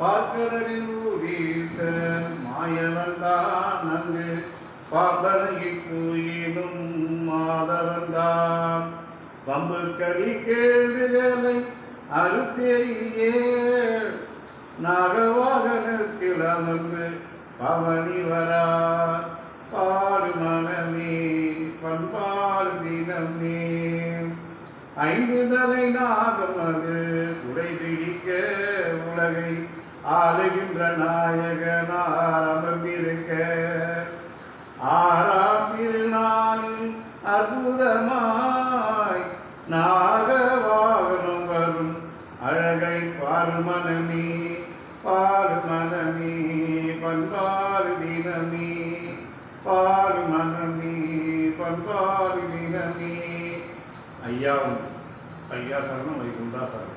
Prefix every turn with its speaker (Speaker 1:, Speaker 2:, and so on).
Speaker 1: பார்க்கடலில் ஊழித்த மாயவன்தான் அங்கு பாம்பனையிட்டு ஈனும் மாதவன்தான் பம்பு கடி கேள்விகளை அறுத்தெறியே நாகவாகனத்தில் அமர்ந்து பவனி வரா பாடு மனமே பண்பாடு தினமே ஐந்து தலை நாகம் அது உடைபிடிக்க உலகை ஆளுகின்ற நாயகனார் அமர்ந்திருக்க ஆறாம் திருநாளில் அற்புதமாய் நாகவாகனம் வரும் அழகை பாருமனமே பாருமனமே பண்பாடு தினமே பாருமனமே பண்பாடு தினமே ஐயா சரணம் வைகுண்டா சரணம்.